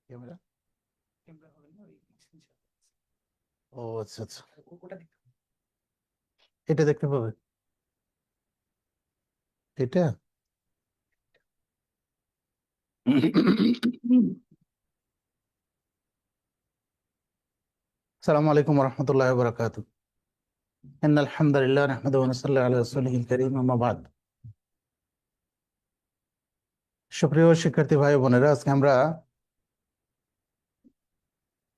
Camera. ও আচ্ছা আচ্ছা, এটা দেখতে পাবে। এটা আসসালামু আলাইকুম রহমতুল্লাহ বরকাত। আলহামদুলিল্লাহ নাহমাদুহু ওয়া নুসাল্লি আলা রাসূলিহিল কারীম, আম্মা বাদ। সুপ্রিয় শিক্ষার্থী ভাই ও বোনেরা, আজকে আমরা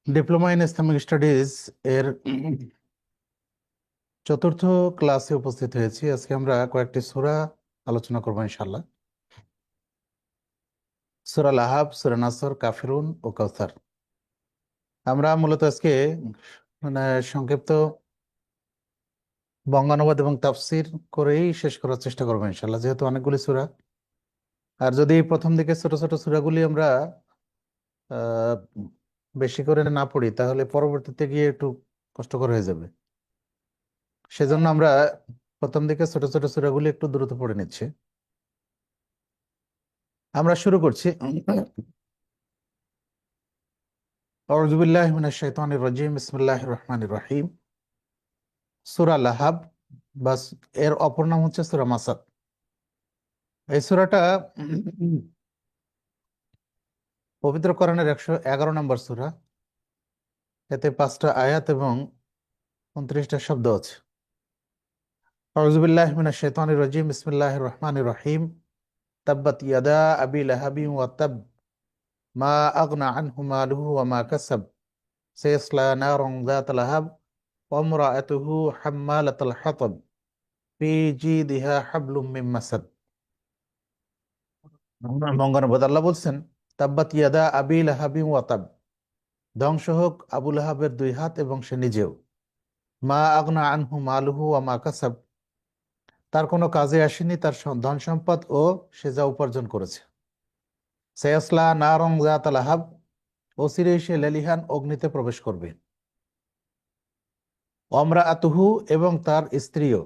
ডিপ্লোমা ইন ইসলামিক স্টাডিজ এর চতুর্থ ক্লাসে উপস্থিত হয়েছি। আজকে আমরা কয়েকটি সূরা আলোচনা করবো ইনশাআল্লাহ। সূরা লাহাব, সূরা নাসর, কাফিরুন ও কাউসার। আমরা মূলত আজকে মানে সংক্ষিপ্ত বঙ্গানুবাদ এবং তাফসির করেই শেষ করার চেষ্টা করবো ইনশাআল্লাহ, যেহেতু অনেকগুলি সূরা। আর যদি প্রথম দিকে ছোট ছোট সূরাগুলি আমরা আহ, বেশি করে না পড়ি, তাহলে পরবর্তীতে গিয়ে একটু কষ্টকর হয়ে যাবে। সেজন্য আমরা প্রথম দিকে ছোট ছোট সূরাগুলি একটু দ্রুত পড়ে নিচ্ছি। আমরা শুরু করছি। আউযু বিল্লাহি মিনাশ শাইতানির রাজিম, বিসমিল্লাহির রহমানির রহিম। সূরা লাহাব, বাস এর অপর নাম হচ্ছে সূরা মাসাদ। এই সূরাটা পবিত্র কোরআনের 111 নম্বর সূরা। এতে 5টা আয়াত এবং 29টা শব্দ আছে। আউযু বিল্লাহি মিনাশ শাইতানির রাজিম, বিসমিল্লাহির রহমানির রহিম। তাব্বাত ইয়াদা আবি লাহাবিন ওয়া তাব, মা আগনা আনহু মালুহু ওয়া মা কাসাব, সায়াসলা নারান যাতা লাহাব, ওয়া ইমরাআতুহু হাম্মালাতাল হাতাব, ফি জিদিহা হাবলুম মিন মাসাদ। বঙ্গানুবাদ। আল্লাহ বলছেন, তাব্বাত ইয়াদা আবি লাহাবিন ওয়া তাব, ধ্বংস হোক আবু লাহাবের 2 হাত এবং সে নিজেও। মা আগনা আনহু মালুহু ওয়া মা কাসাব, তার কোনো কাজে আসেনি তার ধন সম্পদ ও সে যা উপার্জন করেছে। সায়াসলা নারং যাতা লাহাব, অচিরেই সে লেলিহান অগ্নিতে প্রবেশ করবে। অমরা আতুহু, এবং তার স্ত্রীও,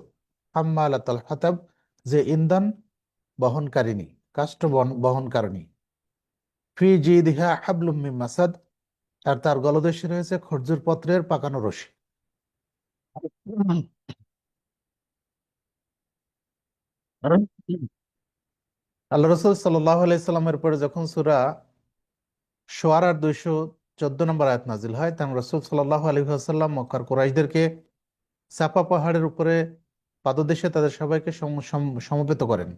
হাম্মালাতাল হাতাব, যে ইন্ধন বহনকারিণী, কাষ্ঠ বহনকারিণী। ফি জিদিহা হাবলুম মিন মাসাদ, আর তার গলদেশে রয়েছে খর্জুর পত্রের পাকানো রশি। আল্লাহ রসুল সাল্লাহ আলাইসাল্লামের পরে যখন সূরা শুআরার 214 নম্বর আয়াত নাজিল হয়, তখন রসুল সাল্লাহ আলাইহি ওয়াসাল্লাম মক্কার কুরাইশদেরকে সাফা পাহাড়ের উপরে পাদদেশে তাদের সবাইকে সমবেত করেন।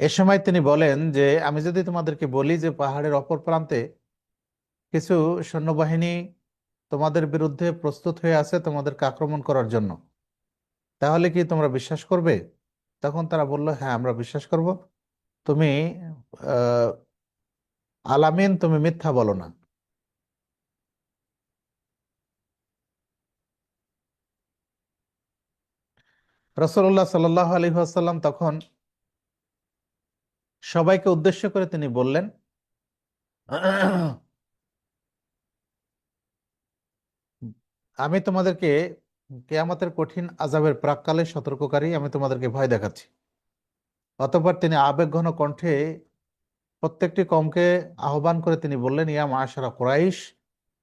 এ সময় তিনি বলেন যে, আমি যদি তোমাদেরকে বলি যে পাহাড়ের অপর প্রান্তে কিছু সৈন্যবাহিনী তোমাদের বিরুদ্ধে প্রস্তুত হয়ে আছে তোমাদেরকে আক্রমণ করার জন্য, তাহলে কি তোমরা বিশ্বাস করবে? তখন তারা বলল, হ্যাঁ, আমরা বিশ্বাস করব। তুমি আহ আলামিন, তুমি মিথ্যা বলো না। রাসূলুল্লাহ সাল্লাল্লাহু আলাইহি ওয়াসাল্লাম তখন সবাইকে উদ্দেশ্য করে তিনি বললেন, আমি তোমাদেরকে কিয়ামতের কঠিন আযাবের প্রাক্কালে সতর্ককারী, আমি তোমাদেরকে ভয় দেখাচ্ছি। অতঃপর তিনি আবেগঘন কণ্ঠে প্রত্যেকটি কওমকে আহ্বান করে তিনি বললেন, ইয়া মাআশারা কুরাইশ,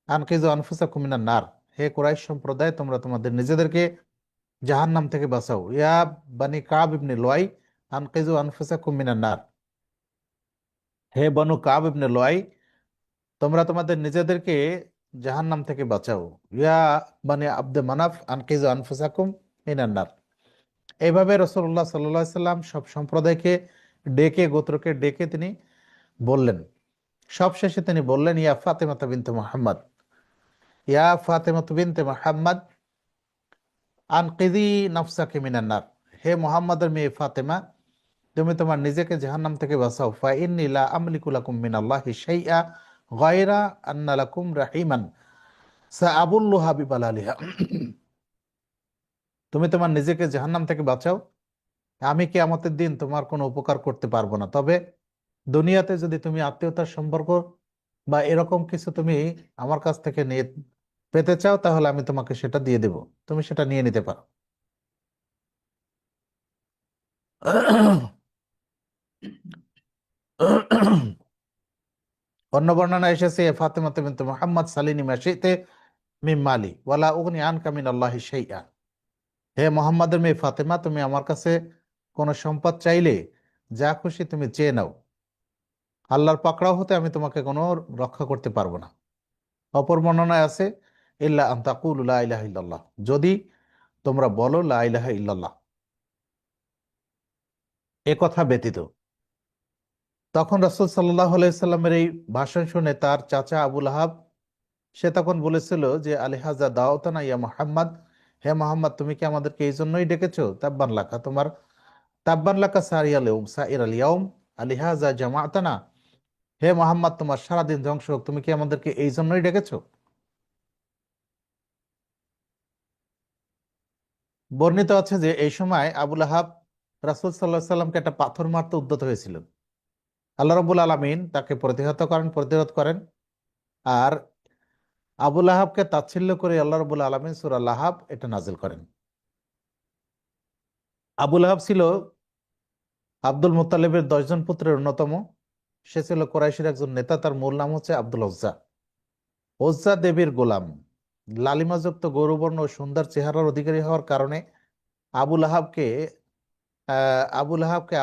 আনকিযু আনফুসাকুম মিনান নার, হে কুরাইশ সম্প্রদায়, তোমরা তোমাদের নিজেদেরকে জাহান্নাম থেকে বাঁচাও। ইয়া বানি কাব ইবনে লুআই, আনকিযু আনফুসাকুম মিনান নার, হে বনু কাব ইবনে লুআই, তোমরা তোমাদের নিজেদেরকে জাহান্নাম থেকে বাঁচাও। ইয়া বানি আব্দে মানাফ, আনকিযু আনফুসাকুম মিনান নার। এইভাবে রাসূলুল্লাহ সাল্লাল্লাহু আলাইহি সাল্লাম সব সম্প্রদায়কে ডেকে, গোত্রকে ডেকে তিনি বললেন। সবশেষে তিনি বললেন, ইয়া ফাতেমাতা বিনতে মুহাম্মদ, ইয়া ফাতেমাতু বিনতে মুহাম্মদ, আনকিযি নাফসাকি মিনান নার, হে মুহাম্মাদের মেয়ে ফাতেমা, তুমি তোমার নিজেকে জাহান্নাম থেকে বাঁচাও। ফা ইন্নী লা আমলিকু লাকুম মিনাল্লাহি শাইআ গায়রা আন্না লাকুম রাহিমান সাআবুল্লুহা বিবালালিহা। তুমি তোমার নিজেকে জাহান্নাম থেকে বাঁচাও, আমি কিয়ামতের দিন তোমার কোনো উপকার করতে পারবো না। তবে দুনিয়াতে যদি তুমি আত্মীয়তার সম্পর্ক বা এরকম কিছু তুমি আমার কাছ থেকে নিয়ে পেতে চাও, তাহলে আমি তোমাকে সেটা দিয়ে দেব, তুমি সেটা নিয়ে নিতে পারো। অন্য বর্ণনা এসেছে, ফাতেমা বিনতে মুহাম্মদ সালিনি মা শি'তে মিন মালি ওয়ালা উগনি আনকা মিনাল্লাহি শাইআ। হে মোহাম্মদের মেয়ে ফাতেমা, তুমি আমার কাছে কোনো সম্পদ চাইলে যা খুশি তুমি চেয়ে নাও, আল্লাহর পাকড়াও হতে আমি তোমাকে কোনো রক্ষা করতে পারবো না। অপর বর্ণনায় আছে, ইল্লা আন তাকুলু লা ইলাহা ইল্লাল্লাহ, যদি তোমরা বলো লা ইলাহা ইল্লাল্লাহ, এ কথা ব্যতীত। তখন রাসূল সাল্লাল্লাহু আলাইহি সাল্লামের এই ভাষণ শুনে তার চাচা আবুল আহাব, সে তখন বলেছিল যে আলিহাজা দাওতানা ইয়া মুহাম্মদ, হে মোহাম্মদ, তুমি কি আমাদেরকে এই জন্যই ডেকেছো? তাব্বান লাকা, তোমার তাব্বান লাকা সারিয়াল ইয়াউম সাইরাল ইয়াউম আলিহাজা জামাআতানা, হে মোহাম্মদ, তোমার সারাদিন ধ্বংস হোক, তুমি কি আমাদেরকে এই জন্যই ডেকেছো? বর্ণিত আছে যে এই সময় আবুল আহাব রাসূল সাল্লাল্লাহু আলাইহি সাল্লামকে একটা পাথর মারতে উদ্যত হয়েছিলেন। আল্লাহ রাব্বুল আলামিন তাকে প্রতিহত করেন। আর আবুল আহাবকে তাচ্ছিল্য করে আল্লাহ রাব্বুল আলামিন সূরা লাহাব এটা নাজিল করেন। আবুল আহাব ছিল আব্দুল মুত্তালিবের 10 জন পুত্রের অন্যতম। সে ছিল কোরাইশের একজন নেতা, তার মূল নাম হচ্ছে আব্দুল উজ্জা। উজ্জা দেবীর গোলাম। লালিমাযুক্ত গৌরবর্ণ ও সুন্দর চেহারার অধিকারী হওয়ার কারণে আবুল আহাবকে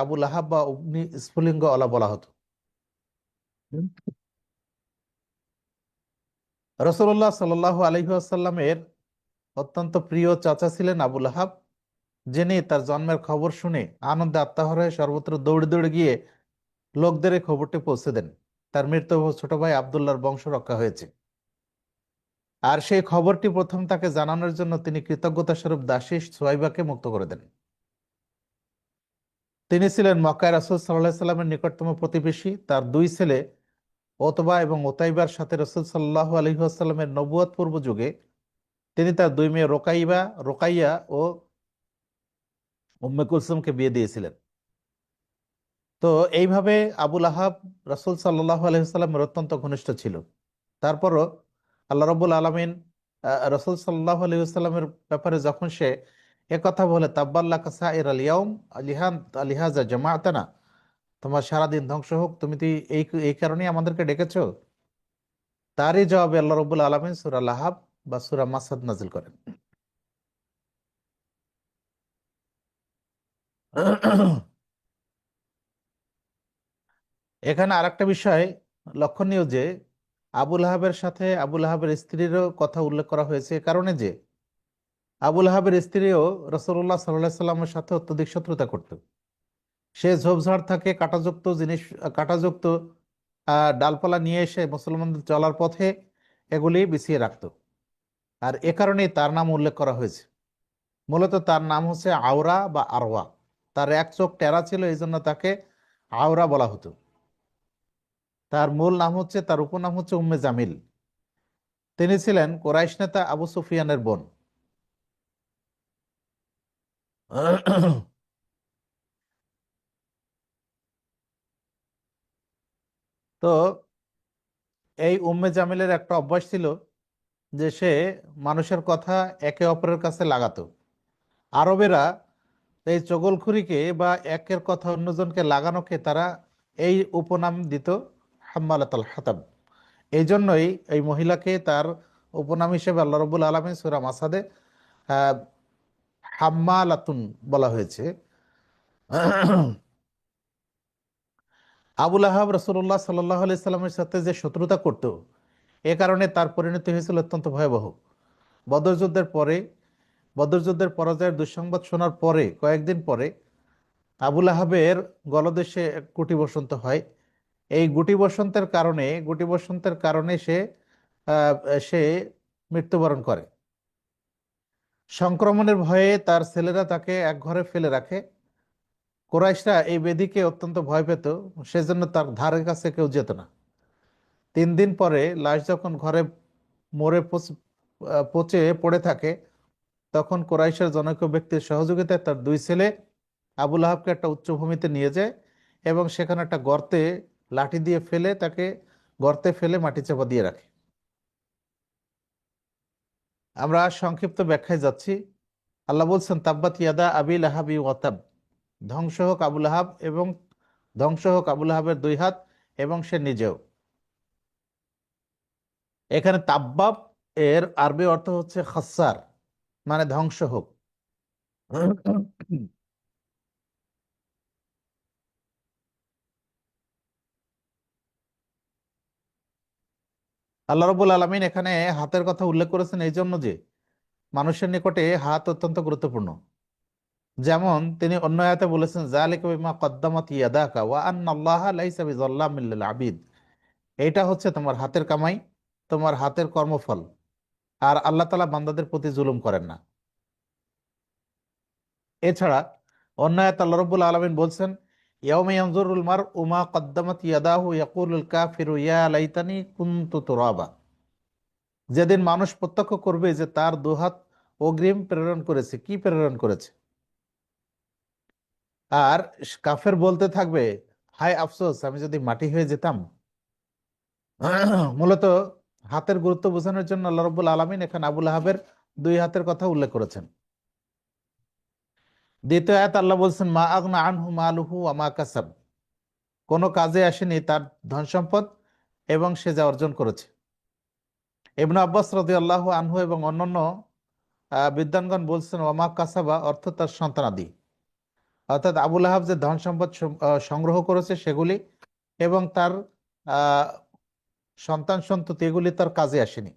আবুল আহাব বা অগ্নি স্ফুলিঙ্গ আলা বলা হতো। রাসূলুল্লাহ সাল্লাল্লাহু আলাইহি ওয়াসাল্লামের অত্যন্ত প্রিয় চাচা ছিলেন আবুল আহাব, যিনি তার জন্মের খবর শুনে আনন্দে আত্মাহর হয়ে সর্বত্র দৌড়ে দৌড়ে গিয়ে লোকদের এই খবরটি পৌঁছে দেন। তার মৃত্যু ছোট ভাই আবদুল্লাহর বংশ রক্ষা হয়েছে। আর সেই খবরটি প্রথম তাকে জানানোর জন্য তিনি কৃতজ্ঞতা স্বরূপ দাসী সুয়াইবাকে মুক্ত করে দেন। তিনি ছিলেন মক্কায় রাসূল সাল্লাল্লাহু আলাইহি সাল্লামের নিকটতম প্রতিবেশী। তার দুই ছেলে ওতবা এবং ওতাইবার সাথে রাসূল সাল্লাল্লাহু আলাইহি ওয়াসাল্লামের নবুয়ত পূর্ব যুগে তিনি তার দুই মেয়ে রোকাইয়া ও উম্মে কুলসুমকে বিয়ে দিয়েছিলেন। তো এইভাবে আবুল আহাব রাসূল সাল্লাল্লাহু আলাইহি ওয়াসাল্লামের অত্যন্ত ঘনিষ্ঠ ছিল। তারপরও আল্লাহ রাব্বুল আলামিন রাসূল সাল্লাল্লাহু আলাইহি ওয়াসাল্লামের ব্যাপারে যখন সে একথা বলে, তাব্বাল্লাকা সাইরাল ইয়াউম আলিহাজা জামাআতানা, তোমার সারাদিন ধ্বংস হোক, তুমি তো এই এই কারণেই আমাদেরকে ডেকেছো, তারই জবাবে আল্লাহ রাব্বুল আলামিন সূরা লাহাব বা সূরা মাসাদ নাজিল করেন। এখানে আরেকটা বিষয় লক্ষণীয় যে আবুল আহাবের সাথে আবুল আহাবের স্ত্রীরও কথা উল্লেখ করা হয়েছে, এ কারণে যে আবুল আহাবের স্ত্রীও রাসূলুল্লাহ সাল্লাল্লাহু আলাইহি সাল্লামের সাথে অত্যধিক শত্রুতা করত। সে ঝোপঝাড় থাকে কাঁটাযুক্ত ডালপালা নিয়ে এসে মুসলমানদের চলার পথে এগুলি বিছিয়ে রাখত। আর এ কারণেই তার নাম উল্লেখ করা হয়েছে। মূলত তার নাম হচ্ছে আওরা বা আরওয়া। তার এক চোখ টেরা ছিল, এই জন্য তাকে আওরা বলা হতো। তার মূল নাম হচ্ছে, তার উপনাম হচ্ছে উম্মে জামিল। তিনি ছিলেন কোরাইশ নেতা আবু সুফিয়ানের বোন। তো এই উম্মে জামিলের একটা অভ্যাস ছিল যে সে মানুষের কথা একে অপরের কাছে লাগাতো। আরবেরা এই চগলখুরিকে বা একের কথা অন্যজনকে লাগানোকে তারা এই উপনাম দিত, হাম্মালাতুল হাতাব। এই জন্যই এই মহিলাকে তার উপনাম হিসেবে আল্লাহ রাব্বুল আলামিন সূরা মাসাদে আহ, হাম্মালাতুন বলা হয়েছে। আবুল আহাব রাসূলুল্লাহ সাল্লাল্লাহু আলাইহি সাল্লামের সাথে যে শত্রুতা করত, এ কারণে তার পরিণতি হয়েছিল অত্যন্ত ভয়াবহ। বদর যুদ্ধের পরে, বদর যুদ্ধের পরাজয়ের দুঃসংবাদ শোনার পরে কয়েকদিন পরে আবুল আহাবের গলদেশে এক গুটি বসন্ত হয়। এই গুটি বসন্তের কারণে আহ, সে মৃত্যুবরণ করে। সংক্রমণের ভয়ে তার ছেলেরা তাকে এক ঘরে ফেলে রাখে। কোরাইশরা এই বেদিকে অত্যন্ত ভয় পেত, সেজন্য তার ধারে কাছে কেউ যেত না। 3 দিন পরে লাশ যখন ঘরে মরে পচে পড়ে থাকে, তখন কোরাইশের জনৈক ব্যক্তির সহযোগিতায় তার দুই ছেলে আবুল আহাবকে একটা উচ্চভূমিতে নিয়ে যায় এবং সেখানে একটা গর্তে লাঠি দিয়ে ফেলে তাকে গর্তে ফেলে মাটি চাপা দিয়ে রাখে। আমরা সংক্ষিপ্ত ব্যাখ্যায় যাচ্ছি। আল্লাহ বলছেন, তাব্বাত ইয়াদা আবি লাহাবি ওয়াতাব, ধ্বংস হোক আবুল আহাব এবং ধ্বংস হোক আবুল আহাবের দুই হাত এবং সে নিজেও। এখানে তাব্বাব এর আরবি অর্থ হচ্ছে খাসার, মানে ধ্বংস হোক। আল্লাহ রবুল আলমিন এখানে হাতের কথা উল্লেখ করেছেন এই জন্য যে মানুষের নিকটে হাত অত্যন্ত গুরুত্বপূর্ণ। যেমন তিনি অন্য আয়াতে বলেছেন, যালিকা বিমা কদ্দামাত ইয়াদাকা ওয়া আন্নাল্লাহা লাইসা বিযাল্লামিল লিল আবিদ। এইটা হচ্ছে তোমার হাতের কামাই, তোমার হাতের কর্মফল, আর আল্লাহ তাআলা বান্দাদের প্রতি জুলুম করেন না। এছাড়া অন্য আয়াতে আল্লাহ রাব্বুল আলামিন বলছেন, ইয়াউমা ইয়ানজুরুল মারউ মা কদ্দামাত ইয়াদাহু ইয়াকুলুল কাফিরু ইয়া লাইতানি কুনতু তুরাবা। যেদিন মানুষ প্রত্যক্ষ করবে যে তার দুহাত অগ্রিম প্রেরণ করেছে, কি প্রেরণ করেছে, আর কাফের বলতে থাকবে, হায় আফসোস, আমি যদি মাটি হয়ে যেতাম। মূলত হাতের গুরুত্ব বোঝানোর জন্য আল্লাহ রাব্বুল আলামিন এখানে আবুল আহাবের দুই হাতের কথা উল্লেখ করেছেন। দ্বিতীয় আয়াত আল্লাহ বলছেন, মা আগনা আনহু মালুহু ওয়া মা কাসাব। কোনো কাজে আসেনি তার ধন সম্পদ এবং সে যা অর্জন করেছে। ইবনে আব্বাস রাদিয়াল্লাহু আনহু এবং অন্যান্য বিদ্বানগণ বলছেন, ওয়া মা কাসাবা অর্থ তার সন্তানাদি, অর্থাৎ আবুল আহাব যে ধন সম্পদ সংগ্রহ করেছে সেগুলি এবং তার আহ, সন্তান সন্ততি এগুলি তার কাজে আসেনি।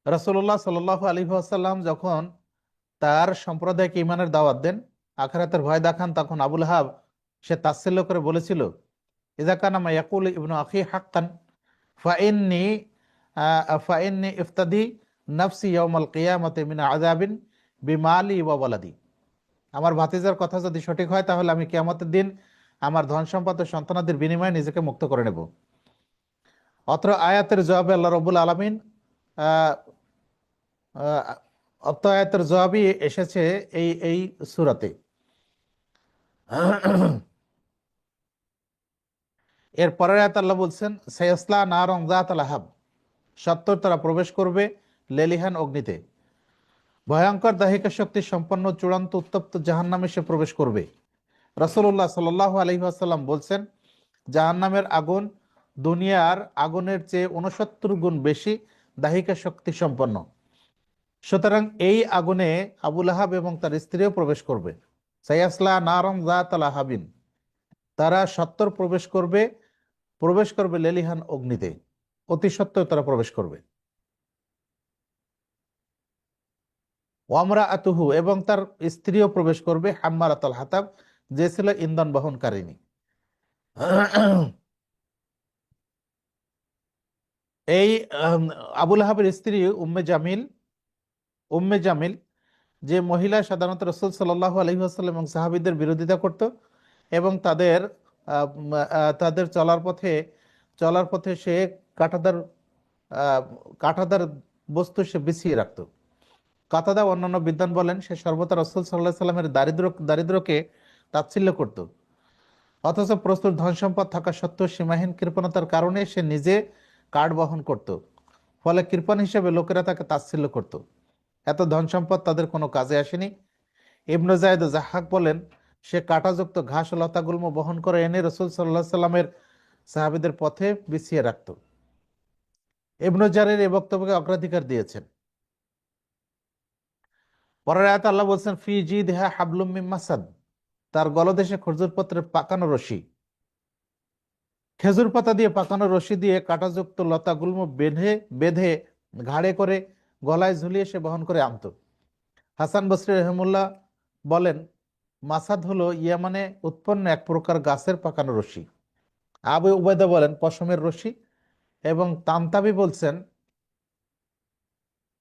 রাসূলুল্লাহ সাল্লাল্লাহু আলাইহি ওয়াসাল্লাম যখন তার সম্প্রদায়কে ইমানের দাওয়াত দেন, আখিরাতের ভয় দেখান, তখন আবুল আহাব সে তাচ্ছিল্য করে বলেছিল, ইযা কানা মা ইয়াকুলু ইবনু আখি হাক্কান ফাইন্নি ফাইন্নি ইফতাদি নাফসি ইয়াউমাল কিয়ামাতি মিন আযাবিন বিমালি ওয়া ওয়ালাদি। আমার ভাতিজার কথা যদি সঠিক হয় তাহলে আমি কিয়ামতের দিন আমার ধন সম্পদ ও সন্তানাদের বিনিময়ে নিজেকে মুক্ত করে নেব। অত্র আয়াতের জবাবে আল্লাহ রাব্বুল আলামিন আহ, আহ, অত্র আয়াতের জবাবই এসেছে এই সূরাতে। এর পরের আয়াত আল্লাহ বলছেন, সায়াসলা নারন যাতাল লাহাব। সত্তর তারা প্রবেশ করবে লেলিহান অগ্নিতে, ভয়ঙ্কর দাহিকা শক্তি সম্পন্ন চূড়ান্ত উত্তপ্ত জাহান্নামে সে প্রবেশ করবে। রাসূলুল্লাহ সাল্লাল্লাহু আলাইহি ওয়াসাল্লাম বলছেন, জাহান্নামের আগুন দুনিয়ার আগুনের চেয়ে 69 গুণ বেশি দাহিকা শক্তি সম্পন্ন। সুতরাং এই আগুনে আবুল আহাব এবং তার স্ত্রীও প্রবেশ করবে। সায়াসলা নারন যাতাল লাহাবিন। তারা সত্তর প্রবেশ করবে লেলিহান অগ্নিতে, অতি সত্বর তারা প্রবেশ করবে। ওয়ামরা আতুহু, এবং তার স্ত্রীও প্রবেশ করবে, হাম্মালাতাল হাতাব, যে ছিল ইন্ধন বহনকারিণী। এই আবুল আহাবের স্ত্রী উম্মে জামিল যে মহিলা সাধারণত রাসূল সাল্লাল্লাহু আলাইহি ওয়াসাল্লাম এবং সাহাবীদের বিরোধিতা করত এবং তাদের চলার পথে সে কাঁটাদার আহ, কাঁটাদার বস্তু সে বিছিয়ে রাখতো। কাতাদা অন্যান্য বিদ্বান বলেন, সে সর্বদা রাসূল সাল্লাল্লাহু আলাইহি সাল্লামের দারিদ্রকে তাচ্ছিল্য করত, অথচ প্রচুর ধন সম্পদ থাকা সত্ত্বেও সীমাহীন কৃপণতার কারণে সে নিজে কার্ড বহন করত। ফলে কৃপণ হিসেবে লোকেরা তাকে তাচ্ছিল্য করত। এত ধন সম্পদ তাদের কোনো কাজে আসেনি। ইবনু যায়েদ ও জাহাক বলেন, সে কাঁটাযুক্ত ঘাস ও লতাগুল্ম বহন করে এনে রাসূল সাল্লাল্লাহু আলাইহি সাল্লামের সাহাবীদের পথে বিছিয়ে রাখত। ইবনু জারির এই বক্তব্যকে অগ্রাধিকার দিয়েছেন। পরের আয়াতে আল্লাহ বলছেন, ফি জিদিহা হাবলুম মিন মাসাদ। তার গলদেশে খেজুর পত্রের পাকানো রশি, খেজুর পাতা দিয়ে পাকানো রশি দিয়ে কাঁটাযুক্ত লতাগুল্ম বেঁধে বেঁধে ঘাড়ে করে গলায় ঝুলিয়ে সে বহন করে আনত। হাসান বসরি রহিমুল্লাহ বলেন, মাসাদ হলো ইয়ামানে উৎপন্ন এক প্রকার গাছের পাকানো রশি। আবু উবায়দা বলেন পশমের রশি, এবং তান্তাবি বলছেন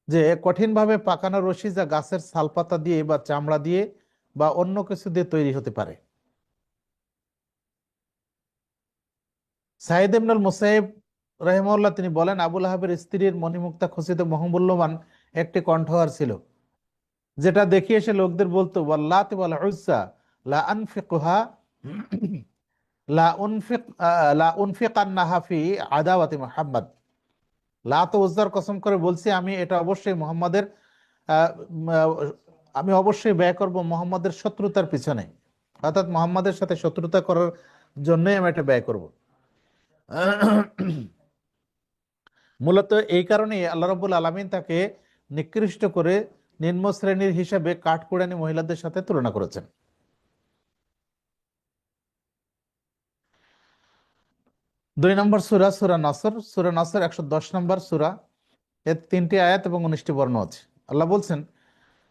যে কঠিনভাবে পাকানো রশি যা গাছের ছালপাতা দিয়ে বা চামড়া দিয়ে বা অন্য কিছু দিয়ে তৈরি হতে পারে। সাইদ ইবনুল মুসাইব রাহিমাহুল্লাহ তিনি বলেন, আবুল আহাবের স্ত্রীর মণিমুক্তা খচিত মহামূল্যবান একটি কণ্ঠহার ছিল, যেটা দেখিয়ে সে লোকদের বলতো, ওয়াল্লাত ওয়াল উজ্জা লা আনফিকুহা লা উনফিক লা উনফিকান্নাহা ফি আদাওয়াতি মুহাম্মদ। লাত ও উজ্জার কসম করে বলছি, আমি এটা অবশ্যই মুহাম্মাদের আহ, উম, আহ, আমি অবশ্যই ব্যয় করব মুহাম্মাদের শত্রুতার পিছনে, অর্থাৎ মুহাম্মাদের সাথে শত্রুতা করার জন্যই আমি এটা ব্যয় করব। মূলত এই কারণেই আল্লাহ রাব্বুল আলামিন তাকে নিকৃষ্ট করে নিম্ন শ্রেণীর হিসাবে কাঠকুড়ানি মহিলাদের সাথে তুলনা করেছেন। 2 নম্বর সূরা, সূরা নাসর। সূরা নাসর 110 নম্বর সূরা। এর 3টি আয়াত এবং 19টি বর্ণ আছে। আল্লাহ বলছেন,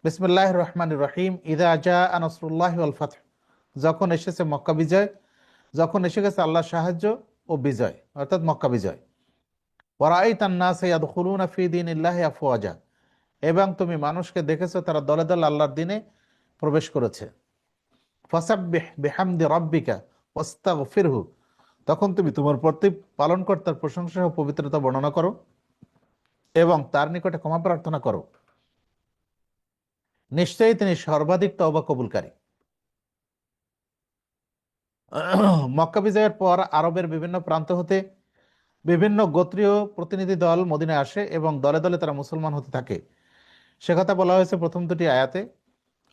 বিসমিল্লাহির রহমানির রহিম, ইযা জাআ নাসরুল্লাহি ওয়াল ফাতহ। যখন এসেছে মক্কা বিজয়, যখন এসে গেছে আল্লাহর সাহায্য ও বিজয়, অর্থাৎ মক্কা বিজয়। ওয়া রাআইতান নাসা ইয়াদখুলুনা ফি দীনিল্লাহি আফওয়াজা। এবং তুমি মানুষকে দেখেছো তারা দলে দলে আল্লাহর দ্বীনে প্রবেশ করেছে। ফাসাব্বিহ বিহামদি রাব্বিকা ওয়াস্তাগফিরহু। তখন তুমি তোমার পালনকর্তার প্রশংসা ও পবিত্রতা বর্ণনা করো এবং তার নিকটে ক্ষমা প্রার্থনা করো। নিশ্চয়ই তিনি সর্বাধিক তওবা কবুলকারী। মক্কা বিজয়ের পর আরবের বিভিন্ন প্রান্ত হতে বিভিন্ন গোত্রীয় প্রতিনিধি দল মদিনায় আসে এবং দলে দলে তারা মুসলমান হতে থাকে। সে কথা বলা হয়েছে প্রথম দুটি আয়াতে।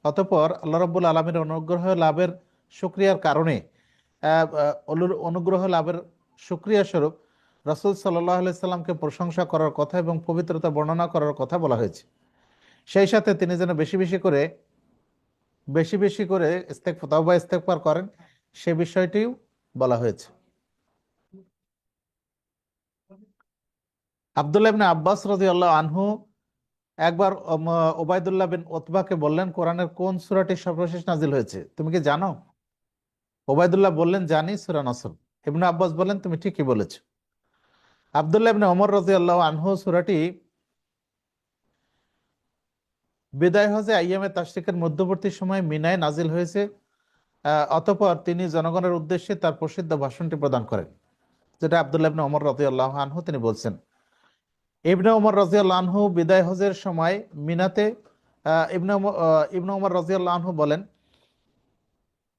অতঃপর আল্লাহ রাব্বুল আলামিনের অনুগ্রহ লাভের শুকরিয়ার কারণে অনুগ্রহ লাভের শুকরিয়া স্বরূপ রাসূল সাল্লাল্লাহু আলাইহি সাল্লামকে প্রশংসা করার কথা এবং পবিত্রতা বর্ণনা করার কথা বলা হয়েছে। সেই সাথে তিনি যেন বেশি বেশি করে তওবা ইস্তেগফার করেন, সে বিষয়টিও বলা হয়েছে। আব্দুল্লাহ ইবনে আব্বাস রাদিয়াল্লাহু আনহু একবার ওবায়দুল্লাহ বিন উতবাকে বললেন, কোরআনের কোন সূরাটি সর্বশেষ নাজিল হয়েছে তুমি কি জানো? ওবায়দুল্লাহ বললেন, জানি, সূরা নসর। ইবনে আব্বাস বললেন, তুমি ঠিকই বলেছ। আব্দুল্লাহ ইবনে ওমর রাদিয়াল্লাহু আনহু সূরাটি বিদায় হজে আইয়ামে তাশরিকের মধ্যবর্তী সময় মিনায় নাজিল হয়েছে। অতঃপর তিনি জনগণের উদ্দেশ্যে তার প্রসিদ্ধ ভাষণটি প্রদান করেন, যেটা আব্দুল্লাহ ইবনে ওমর রাদিয়াল্লাহু আনহু তিনি বলছেন। ইবনে ওমর রাদিয়াল্লাহু আনহু বিদায় হজের সময় মিনাতে ইবনে ওমর রাদিয়াল্লাহু আনহু বলেন,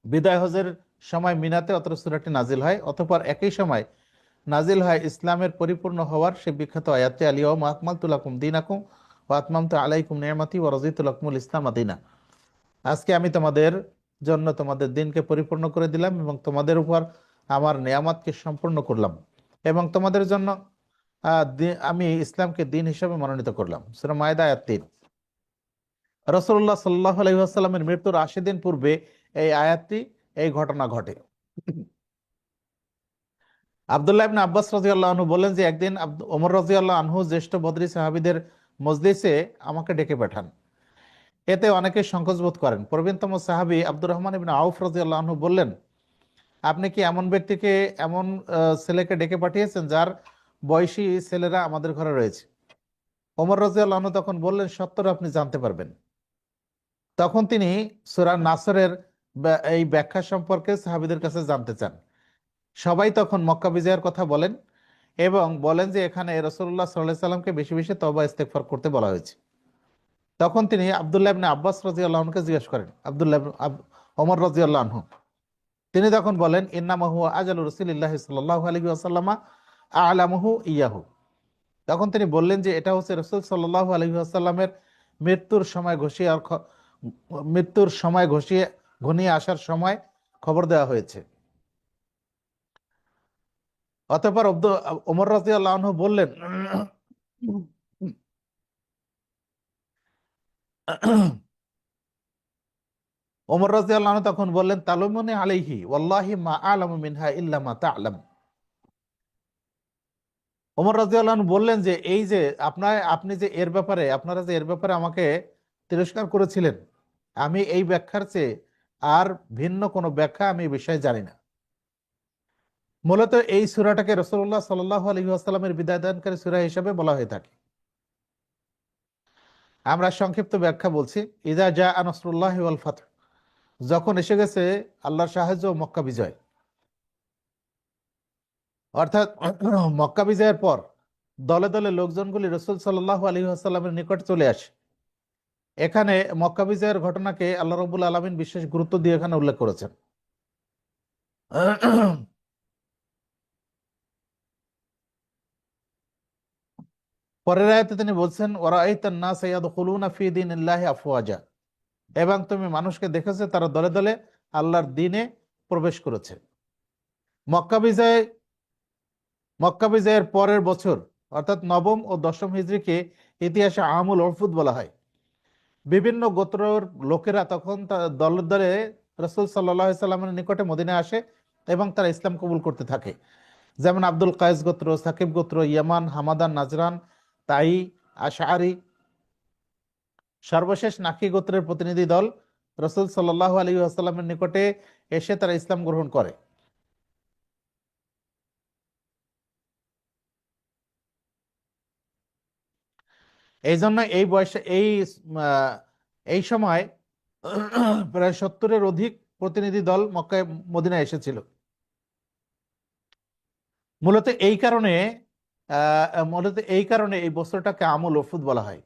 বিদায় হজের সময় মিনাতে অতর সূরাটি নাজিল হয়। অতঃপর একই সময় নাজিল হয় ইসলামের পরিপূর্ণ হওয়ার সে বিখ্যাত আয়াতটি, আলিয়াউমা আকমালতু লাকুম দীনাকুম ওয়া আতমামতু আলাইকুম নি'মাতি ওয়া রাদিতু লাকুমুল ইসলাম দীনা। আজকে আমি তোমাদের জন্য তোমাদের দিনকে পরিপূর্ণ করে দিলাম এবং তোমাদের উপর আমার নেয়ামতকে সম্পূর্ণ করলাম এবং তোমাদের জন্য আমি ইসলামকে দিন হিসেবে মনোনীত করলাম। সূরা মায়েদা আয়াত 3। রাসূলুল্লাহ সাল্লাল্লাহু আলাইহি ওয়াসাল্লামের মৃত্যুর ৮০ দিন পূর্বে এই ঘটনা ঘটে। আব্দুল্লাহ ইবনে আব্বাস রাদিয়াল্লাহু আনহু বলেন যে একদিন ওমর রাদিয়াল্লাহু আনহু জ্যেষ্ঠ বদরি সাহাবীদের মজলিসে আমাকে ডেকে পাঠান। এতে অনেকে সংকোচ বোধ করেন। প্রবীণতম সাহাবী আব্দুর রহমান ইবনে আউফ রাদিয়াল্লাহু আনহু বললেন, আপনি কি এমন ছেলেকে ডেকে পাঠিয়েছেন যার বয়সী ছেলেরা আমাদের ঘরে রয়েছে? ওমর রাদিয়াল্লাহু আনহু তখন বললেন, সত্তর আপনি জানতে পারবেন। তখন তিনি সূরা নাসরের এই ব্যাখ্যা সম্পর্কে সাহাবীদের কাছে জানতে চান। সবাই তখন মক্কা বিজয়ের কথা বলেন এবং বলেন যে এখানে রাসূলুল্লাহ সাল্লাল্লাহু আলাইহি সাল্লামকে বেশি বেশি তওবা ইস্তেগফার করতে বলা হয়েছে। তখন তিনি আব্দুল্লাহ ইবনে আব্বাস রাদিয়াল্লাহু আনহুকে জিজ্ঞেস করেন, ওমর রাদিয়াল্লাহু আনহু, তিনি তখন বলেন, ইন্নামা হুয়া আজালু রাসূলিল্লাহি সাল্লাল্লাহু আলাইহি ওয়াসাল্লামা আ'লামুহু ইয়াহু। তখন তিনি বললেন যে এটা হচ্ছে রাসূল সাল্লাল্লাহু আলাইহি ওয়াসাল্লামের মৃত্যুর সময় ঘনিয়ে আসার সময় খবর দেওয়া হয়েছে। অতঃপর ওমর রাদিয়াল্লাহু আনহু বললেন, ওমর রাদিয়াল্লাহু আনহু তখন বললেন, তালুমুনি আলাইহি ওয়াল্লাহি মা আ'লামু মিনহা ইল্লা মা তা'লাম। ওমর রাদিয়াল্লাহু আনহু বললেন যে এই যে আপনারা যে এর ব্যাপারে আমাকে তিরস্কার করেছিলেন, আমি এই ব্যাখ্যার চেয়ে আর ভিন্ন কোনো ব্যাখ্যা আমি এই বিষয়ে জানি না। মূলত এই সূরাটাকে রাসূলুল্লাহ সাল্লাল্লাহু আলাইহি ওয়াসাল্লামের বিদায়দানকারী সূরা হিসেবে বলা হয়ে থাকে। আমরা সংক্ষিপ্ত ব্যাখ্যা বলছি। ইযা জাআ নাসরুল্লাহি ওয়াল ফাতহ, যখন এসে গেছে আল্লাহর সাহায্য ও মক্কা বিজয়। অর্থাৎ মক্কা বিজয়ের পর দলে দলে লোকজনগুলি রাসূল সাল্লাল্লাহু আলাইহি ওয়াসাল্লামের নিকট চলে আসে। এখানে মক্কা বিজয়ের ঘটনাকে আল্লাহ রাব্বুল আলামিন বিশেষ গুরুত্ব দিয়ে এখানে উল্লেখ করেছেন। পরের আয়াতে তিনি বলছেন ওয়ারাআইতান নাস ইয়াদখুলুনা ফি দীনিল্লাহি আফওয়াজা, এবং তুমি মানুষকে দেখেছো তারা দলে দলে আল্লাহর দ্বীনে প্রবেশ করেছে। মক্কা বিজয় মক্কা বিজয়ের পরের বছর অর্থাৎ নবম ও দশম হিজরিকে ইতিহাসে আমুল উরফুদ বলা হয়। বিভিন্ন গোত্রর লোকেরা তখন দলে দলে রাসূল সাল্লাল্লাহু আলাইহি সাল্লামের নিকটে মদিনায় আসে এবং তারা ইসলাম কবুল করতে থাকে। যেমন আব্দুল কায়েস গোত্র, সাকিব গোত্র, ইয়ামান, হামাদান, নাজরান, তাই, আশআরি, সর্বশেষ নাকি গোত্রের প্রতিনিধি দল রাসূল সাল্লাল্লাহু আলাইহি ওয়াসাল্লামের নিকটে এসে তারা ইসলাম গ্রহণ করে। এই জন্য এই বয়সে আহ, এই সময় প্রায় 70-এর অধিক প্রতিনিধি দল মক্কায় মদিনায় এসেছিল। মূলত এই কারণে এই বছরটাকে আমল ওফুদ বলা হয়।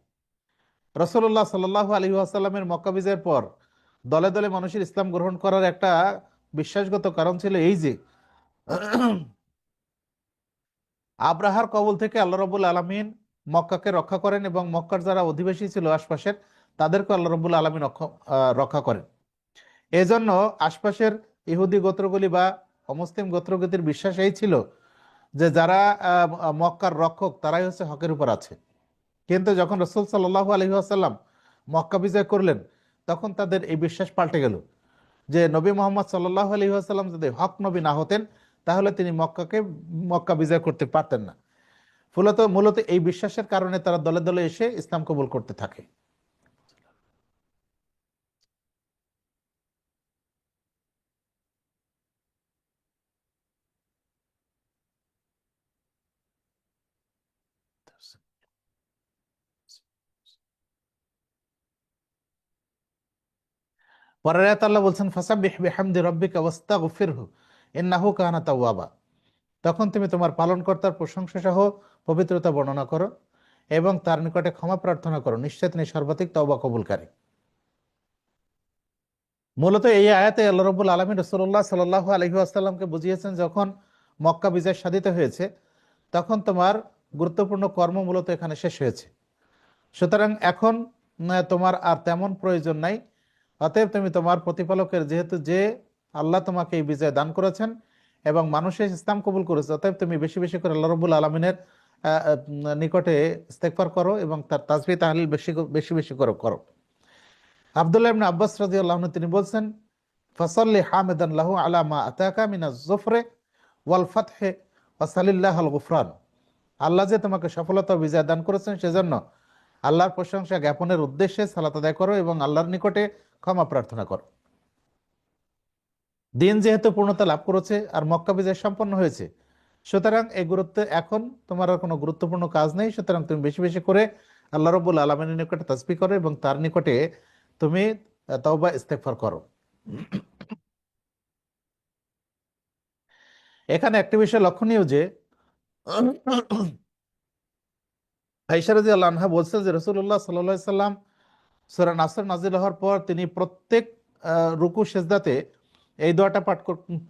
রাসূলুল্লাহ সাল্লাল্লাহু আলাইহি ওয়াসাল্লামের মক্কা বিজয়ের পর দলে দলে মানুষের ইসলাম গ্রহণ করার একটা বিশ্বাসগত কারণ ছিল এই যে আব্রাহার কবল থেকে আল্লাহ রাব্বুল আলামিন মক্কাকে রক্ষা করেন এবং মক্কার যারা অধিবাসী ছিল আশপাশের তাদেরকে আল্লাহ রাব্বুল আলামিন রক্ষা করেন। এজন্য আশপাশের ইহুদি গোত্রগুলি বা অমুসলিম গোত্রগুলির বিশ্বাস এই ছিল যে যারা মক্কার রক্ষক তারাই হচ্ছে হকের উপর আছে। কিন্তু যখন রাসূল সাল্লাল্লাহু আলাইহি ওয়াসাল্লাম মক্কা বিজয় করলেন তখন তাদের এই বিশ্বাস পাল্টে গেল যে নবী মুহাম্মদ সাল্লাল্লাহু আলাইহি ওয়াসাল্লাম যদি হক নবী না হতেন তাহলে তিনি মক্কা বিজয় করতে পারতেন না। মূলত এই বিশ্বাসের কারণে তারা দলে দলে এসে ইসলাম কবুল করতে থাকে। পরের আয়াতে আল্লাহ বলছেন ফাসাব্বিহ বিহামদি রাব্বিকা ওয়াস্তাগফিরহু ইন্নাহু কানা তাওয়াবা। তখন তুমি তোমার পালনকর্তার প্রশংসা সহ পবিত্রতা বর্ণনা করো এবং তার নিকটে ক্ষমা প্রার্থনা করো, নিশ্চয় তিনি সর্বাধিক তওবা কবুলকারী। মূলত এই আয়াতে আল্লাহ রাব্বুল আলামিন রাসূলুল্লাহ সাল্লাল্লাহু আলাইহি ওয়াসাল্লামকে বুঝিয়েছেন যখন মক্কা বিজয় সাধিত হয়েছে তখন তোমার গুরুত্বপূর্ণ কর্ম মূলত এখানে শেষ হয়েছে। সুতরাং এখন তোমার আর তেমন প্রয়োজন নাই। অতএব তুমি তোমার প্রতিপালকের যেহেতু যে আল্লাহ তোমাকে এই বিজয় দান করেছেন এবং মানুষের ইসলাম কবুল করেছে, অতএব তুমি বেশি বেশি করে আল্লাহ রাব্বুল আলামিনের নিকটে ইস্তেগফার করো এবং তার তাসবিহ তাহলিল বেশি বেশি বেশি করো করো। আব্দুল্লাহ ইবনে আব্বাস রাদিয়াল্লাহু আনহু তিনি বলছেন ফাসাল্লি হামিদান লাহু আলা মা আতাকা মিনাজ যুফরি ওয়াল ফাতহি ওয়াসালিল্লাহুল গুফরান। আল্লাহ যে তোমাকে সফলতা ও বিজয় দান করেছেন সেজন্য আল্লাহর প্রশংসা জ্ঞাপনের উদ্দেশ্যে সালাত আদায় করো এবং আল্লাহর নিকটে ক্ষমা প্রার্থনা করো। দিন যেহেতু পূর্ণতা লাভ করেছে আর মক্কা বিজয় সম্পন্ন হয়েছে, সুতরাং এই গুরুত্ব এখন তোমার আর কোনো গুরুত্বপূর্ণ কাজ নেই। সুতরাং তুমি বেশি বেশি করে আল্লাহ রাব্বুল আলামিনের নিকটে তাসবিহ করো এবং তার নিকটে তুমি তওবা ইস্তেগফার করো। এখানে একটি বিষয় লক্ষণীয় যে আয়েশা রাদিয়াল্লাহু আনহা বলছেন যে রাসূলুল্লাহ সাল্লাল্লাহু আলাইহি সাল্লাম সূরা নাসর নাযিল হওয়ার পর তিনি প্রত্যেক রুকু সেজদাতে এই দোয়াটা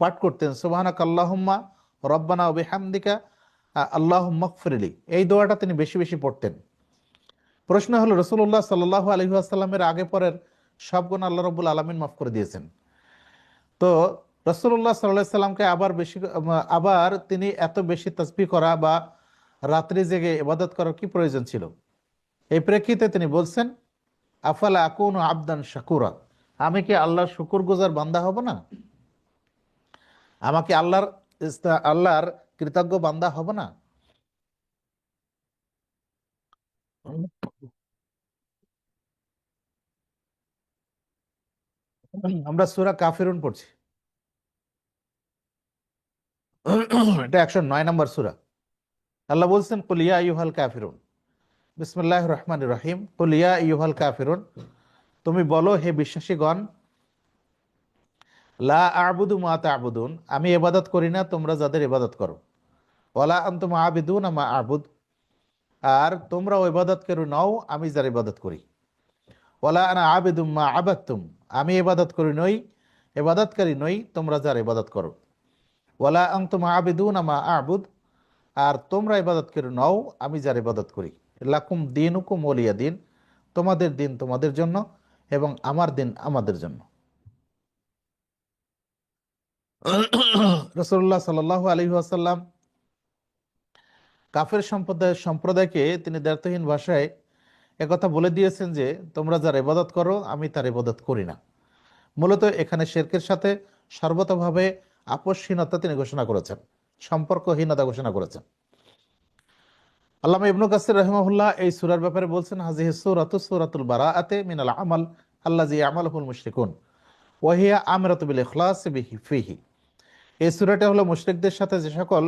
পাঠ করতেন, সুবহানাকা আল্লাহুম্মা রব্বানা ওয়া বিহামদিকা আল্লাহুম্মা গফিরলি। এই দোয়াটা তিনি বেশি বেশি পড়তেন। প্রশ্ন হলো রাসূলুল্লাহ সাল্লাল্লাহু আলাইহি ওয়াসাল্লামের আগে পরের সব গুনাহ আল্লাহ রাব্বুল আলামিন মাফ করে দিয়েছেন। তো রাসূলুল্লাহ সাল্লাল্লাহু আলাইহি সাল্লামকে আবার তিনি এত বেশি তাসবিহ করা বা রাত্রি জেগে ইবাদত করার কি প্রয়োজন ছিল? এই প্রেক্ষিতে তিনি বলছেন আফালা আকুনু আবদান শাকুরা, আমি কি আল্লাহর শুকরগুজার বান্দা হব না? আমাকে আল্লাহর কৃতজ্ঞ বান্দা হব না? আমরা সূরা কাফিরুন পড়ছি, এটা 109 নম্বর সূরা। আল্লাহ বলছেন কুল ইয়া আইয়ুহাল কাফিরুন, বিসমিল্লাহির রহমানির রহিম, কুল ইয়া আইয়ুহাল কাফিরুন, তুমি বলো হে বিশ্বাসীগণ, লা আ'বুদু মা তা'বুদুন, আমি ইবাদত করি না তোমরা যাদের ইবাদত করো, ওয়ালা আনতুম আবিদুনা মা আ'বুদ, আর তোমরা ইবাদত করো নাও আমি যার ইবাদত করি, ওয়ালা আনা আবিদুম মা আবাদতুম, আমি ইবাদতকারী নই তোমরা যার ইবাদত করো, ওয়ালা আনতুম আবিদুনা মা আ'বুদ, আর তোমরা ইবাদত করো নাও আমি যার ইবাদত করি। লাকুম দীনুকুম ওয়ালিয়া দিন, তোমাদের দিন তোমাদের জন্য এবং আমার দিন আমাদের জন্য। রাসূলুল্লাহ সাল্লাল্লাহু আলাইহি ওয়াসাল্লাম কাফের সম্প্রদায়কে তিনি দ্ব্যর্থহীন ভাষায় একথা বলে দিয়েছেন যে তোমরা যার ইবাদত করো আমি তার ইবাদত করি না। মূলত এখানে শিরকের সাথে সর্বতভাবে আপসহীনতা তিনি ঘোষণা করেছেন, সম্পর্কহীনতা ঘোষণা করেছেন। আল্লামা ইবনু কাসির রাহিমাহুল্লাহ এই সূরার ব্যাপারে বলছেন, হাযিহি সূরাতুল বারাআতি মিনাল আমাল আল্লাযী ইয়ামালুহুল মুশরিকুন ওয়া হিয়া আমরাতু বিল ইখলাস ফিহি। এই সূরাটা হলো মুশরিকদের সাথে যে সকল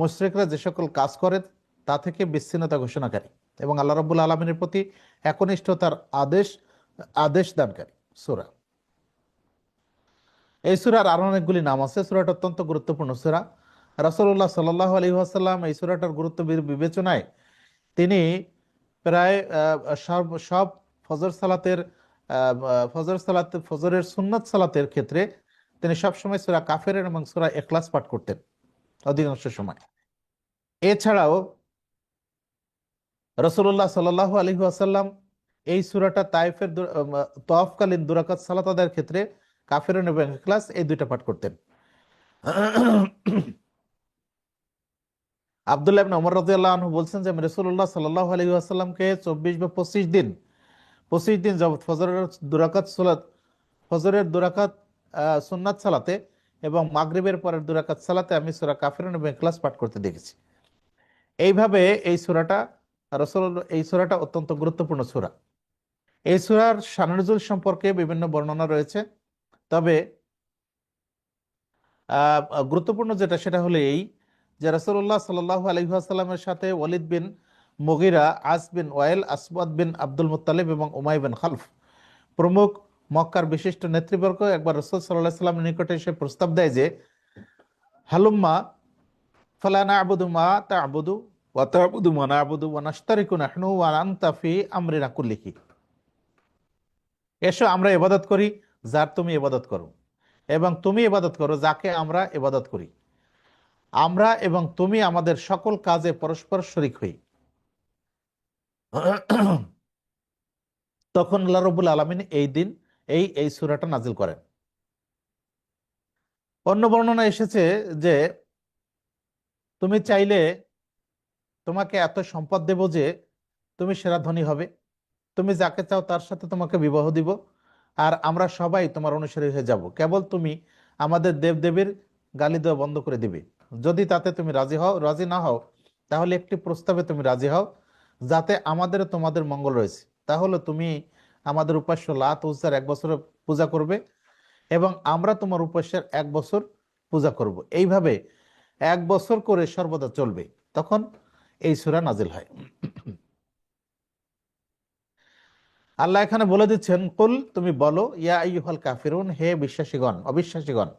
মুশরিকরা যে সকল কাজ করে তা থেকে বিচ্ছিন্নতা ঘোষণাকারী এবং আল্লাহ রাব্বুল আলামিনের প্রতি একনিষ্ঠতার আদেশ দানকারী সূরা। এই সূরার আরো অনেকগুলি নাম আছে। সূরাটা অত্যন্ত গুরুত্বপূর্ণ সূরা। রাসূলুল্লাহ সাল্লাল্লাহু আলাইহি ওয়াসাল্লাম এই সূরাটার গুরুত্ব বিবেচনায় তিনি প্রায় সব ফজর সালাতের ফজরের সুন্নাত সালাতের ক্ষেত্রে তিনি সবসময় সূরা কাফের এবং সূরা ইখলাস পাঠ করতেন অধিকাংশ সময়। এছাড়াও রাসূলুল্লাহ সাল্লাল্লাহু আলাইহি ওয়াসাল্লাম এই সূরাটা তায়েফের তওয়াফকালীন দুরাকাত সালাত আদায়ের ক্ষেত্রে কাফিরুন এবং ইখলাস এই দুইটা পাঠ করতেন। আব্দুল্লাহ ইবনে ওমর রাদিয়াল্লাহু আনহু বলছেন যে আমি রাসূলুল্লাহ সাল্লাল্লাহু আলাইহি ওয়াসাল্লামকে 24 বা 25 দিন যাবত ফজরের দুরাকাত সুন্নাত সালাতে এবং মাগরিবের পরের দুরাকাত সালাতে আমি সূরা কাফিরুন এবং ইখলাস পাঠ করতে দেখেছি। এইভাবে এই সূরাটা অত্যন্ত গুরুত্বপূর্ণ সূরা। এই সূরার শান নুজুল সম্পর্কে বিভিন্ন বর্ণনা রয়েছে। তবে গুরুত্বপূর্ণ যেটা সেটা হলো এই যে রাসূলুল্লাহ সাল্লাল্লাহু আলাইহি ওয়াসাল্লামের সাথে ওয়ালিদ বিন মুগিরা, আস বিন ওয়াইল, আসওয়াদ বিন আব্দুল মুত্তালিব এবং উমাইয়া বিন খালফ প্রমুখ মক্কার বিশিষ্ট নেতৃবর্গ একবার রাসূল সাল্লাল্লাহু আলাইহি ওয়াসাল্লামের নিকটে এসে প্রস্তাব দেয় যে হালুম্মা ফালা না'বুদু মা তা'বুদু ওয়া তা'বুদু মা না'বুদু ওয়া নাশতারিকু নাহনু ওয়া আনতা ফি আমরিনা কুল্লিহি। এসো আমরা ইবাদত করি যার তুমি ইবাদত করো এবং তুমি ইবাদত করো যাকে আমরা ইবাদত করি। আমরা এবং তুমি আমাদের সকল কাজে পরস্পর শরীক হই। তখন আল্লাহ রাব্বুল আলামিন এই সূরাটা নাজিল করেন। অন্য বর্ণনা এসেছে যে তুমি চাইলে তোমাকে এত সম্পদ দেব যে তুমি সেরা ধনী হবে, তুমি যাকে চাও তার সাথে তোমাকে বিবাহ দিব, আর আমরা সবাই তোমার অনুসারী হয়ে যাব, কেবল তুমি আমাদের দেবদেবীর গালি দেওয়া বন্ধ করে দিবে। যদি তাতে তুমি রাজি না হও তাহলে একটি প্রস্তাবে তুমি রাজি হও যাতে আমাদের তোমাদের মঙ্গল রয়েছে। তাহলে তুমি আমাদের উপাস্য লাত উজ্জার 1 বছর পূজা করবে এবং আমরা তোমার উপাস্যের 1 বছর পূজা করব। এইভাবে 1 বছর করে সর্বদা চলবে। তখন এই সূরা নাজিল হয়। আল্লাহ এখানে বলে দিচ্ছেন, কুল তুমি বলো, ইয়া আইয়ুহাল কাফিরুন, হে অবিশ্বাসীগণ,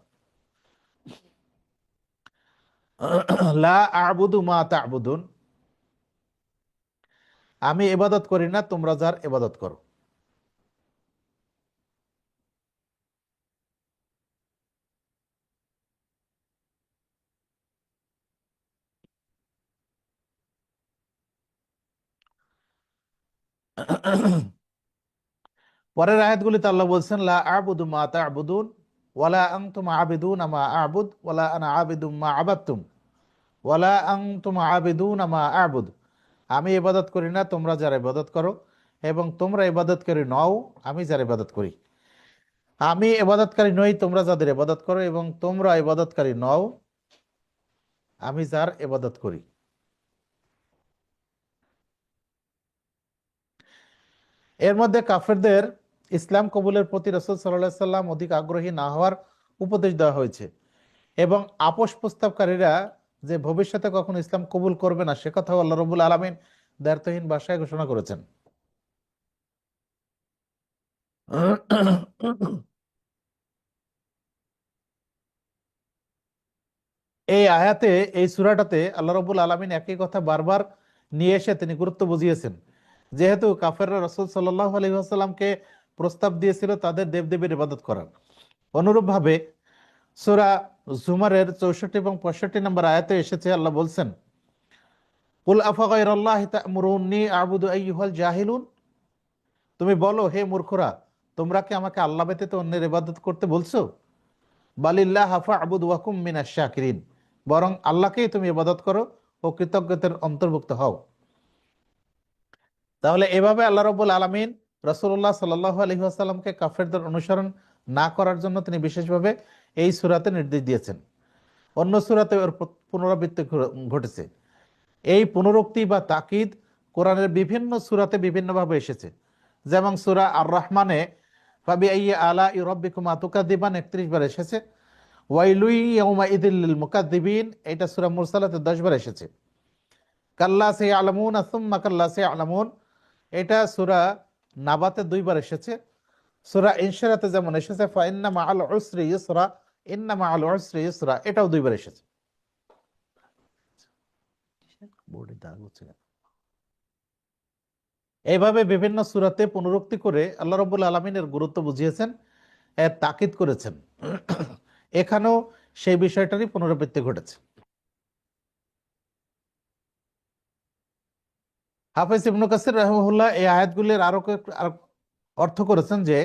লা আ'বুদু মা তা'বুদুন, আমি ইবাদত করি না তোমরা যার ইবাদত করো। পরের আয়াতগুলিতে আল্লাহ বলছেন, লা আ'বুদু মা তা'বুদুন ওয়ালা আনতুম আবিদুনা মা আ'বুদ ওয়ালা আনা আবিদুম মা আবাদতুম ওয়ালা আনতুম আবিদুনা মা আ'বুদ। আমি ইবাদত করি না তোমরা যার ইবাদত করো এবং তোমরা ইবাদতকারী নও আমি যার ইবাদত করি। আমি ইবাদতকারী নই তোমরা যাদের ইবাদত করো এবং তোমরা ইবাদতকারী নও আমি যার ইবাদত করি। এর মধ্যে কাফেরদের ইসলাম কবুলের প্রতি রাসূল সাল্লাল্লাহু আলাইহি সাল্লাম অধিক আগ্রহী না হওয়ার উপদেশ দেওয়া হয়েছে এবং আপোষ প্রস্তাবকারীরা যে ভবিষ্যতে কখনো ইসলাম কবুল করবে না সে কথাও আল্লাহ রাব্বুল আলামিন দ্ব্যর্থহীন ভাষায় ঘোষণা করেছেন। এই আয়াতে, এই সূরাটাতে আল্লাহ রাব্বুল আলামিন একই কথা বারবার নিয়ে এসে তিনি গুরুত্ব বুঝিয়েছেন। যেহেতু কাফেররা রাসূল সাল্লাল্লাহু আলাইহি ওয়াসাল্লামকে প্রস্তাব দিয়েছিল তাদের দেবদেবীর ইবাদত করার, অনুরূপভাবে সূরা জুমারের 64 এবং 65 নম্বর আয়াতে এসেছে, আল্লাহ বলছেন, কুল আফাগাইরাল্লাহি তা'মুরুন্নী আ'বুদু আইয়ুহাল জাহিলুন, তুমি বলো হে মূর্খরা, তোমরা কি আমাকে আল্লাহ ব্যতীত অন্যের ইবাদত করতে বলছো? বালিল্লাহ ফা'বুদ ওয়া কুম মিনাশ শাকিরিন, বরং আল্লাহকেই তুমি ইবাদত করো ও কৃতজ্ঞতার অন্তর্ভুক্ত হও। তাহলে এভাবে আল্লাহ রাব্বুল আলামিন রাসূলুল্লাহ সাল্লাল্লাহু আলাইহি ওয়াসাল্লামকে কাফেরদের অনুসরণ না করার জন্য তিনি বিশেষভাবে এই সূরাতে নির্দেশ দিয়েছেন। অন্য সূরাতে এর পুনরাবৃত্তি ঘটেছে। এই পুনরুক্তি বা তাকিদ কোরআনের বিভিন্ন সূরাতে বিভিন্নভাবে এসেছে। যেমন সূরা আর রহমানে ফাবিআইয়ি আলাই রাব্বিকুমা তুকাযিবান ৩১ বার এসেছে। ওয়াইলুই ইয়াউমাইযিল লিল মুকাযযিবিন, এটা সূরা মুরসালাতে ১০ বার এসেছে। কাল্লা সায়ালামুনা সুম্মা কাল্লা সায়ালামুন, এটা সূরা নাবাতে ২ বার এসেছে। সূরা ইনশিরাতে যেমন এসেছে ফা ইন্না মাআল উসরি ইউসরা, ইন্না মাআল উসরি ইউসরা, এটাও ২ বার এসেছে। বোর্ডে দাগ হচ্ছে কেন? এইভাবে বিভিন্ন সূরাতে পুনরুক্তি করে আল্লাহ রাব্বুল আলামিনের গুরুত্ব বুঝিয়েছেন, এর তাকিদ করেছেন। এখানেও সেই বিষয়টারই পুনরাবৃত্তি ঘটেছে। হাফেজ ইবনে কাসির রাহিমাহুল্লাহ এই আয়াতগুলির আরো অর্থ করেছেন যে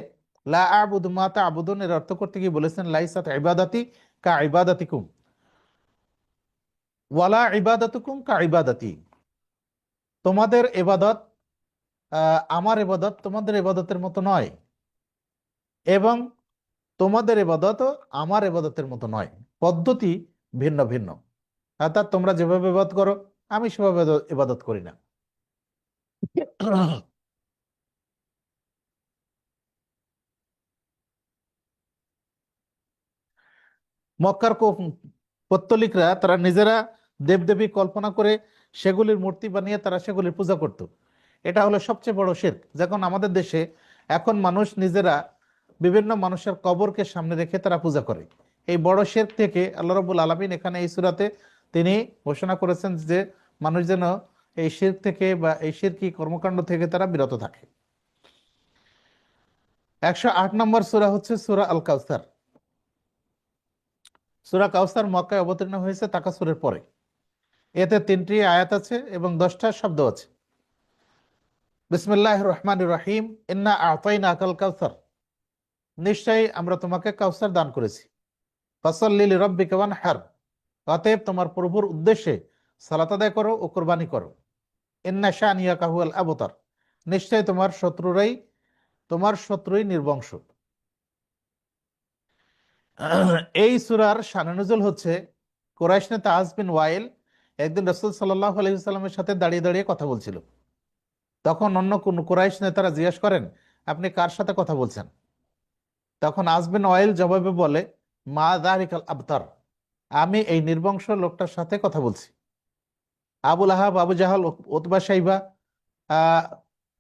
লা আ'বুদু মা তা'বুদুন, এর অর্থ করতে গিয়ে বলেছেন লাইসাত ইবাদাতি কা ইবাদাতিকুম ওয়ালা ইবাদাতুকুম কা ইবাদাতি, তোমাদের ইবাদত আমার ইবাদত তোমাদের ইবাদতের মতো নয়, এবং তোমাদের ইবাদতও আমার ইবাদতের মতো নয়, পদ্ধতি ভিন্ন ভিন্ন। অর্থাৎ তোমরা যেভাবে ইবাদত করো আমি সেভাবে ইবাদত করি না। মক্কার পত্তলিকরা তারা নিজেরা দেবদেবী কল্পনা করে সেগুলির মূর্তি বানিয়ে তারা সেগুলির পূজা করত। এটা হলো সবচেয়ে বড় শিরক। যখন আমাদের দেশে এখন মানুষ নিজেরা বিভিন্ন মানুষের কবরকে সামনে রেখে তারা পূজা করে, এই বড় শিরক থেকে আল্লাহ রাব্বুল আলামিন এখানে এই সূরাতে তিনি ঘোষণা করেছেন যে মানুষ যেন এই শিরক থেকে বা এই শিরকি কর্মকাণ্ড থেকে তারা বিরত থাকে। ১০৮ নম্বর সূরা হচ্ছে সূরা আল কাউসার। সূরা কাউসার মক্কায় অবতীর্ণ হয়েছে তাকাসুরের পরে। এতে ৩টি আয়াত আছে এবং ১০টা শব্দ আছে। বিসমিল্লাহির রহমানির রহিম, ইন্না আ'তাইনাকাল কাউসার, নিশ্চয়ই আমরা তোমাকে কাউসার দান করেছি। ফাসাল্লি লিরাব্বিকা ওয়ানহার, অতএব তোমার প্রভুর উদ্দেশ্যে সালাত আদায় করো ও কুরবানি করো। ইন্না শানিয়াকা হুয়াল আবতার, নিশ্চয়ই তোমার শত্রুই নির্বংশ। এই সূরার শানে নুজুল হচ্ছে কুরাইশ নেতা আস বিন ওয়াইল একদিন রাসূল সাল্লাল্লাহু আলাইহি ওয়াসাল্লামের সাথে দাঁড়িয়ে দাঁড়িয়ে কথা বলছিল। তখন অন্য কোন কুরাইশ নেতারা জিজ্ঞেস করেন, আপনি কার সাথে কথা বলছেন? তখন আস বিন ওয়াইল জবাবে বলে, মা যালিকাল আবতার, আমি এই নির্বংশ লোকটার সাথে কথা বলছি। আবুল আহাব, আবু জাহাল, উতবা শাইবা, আহ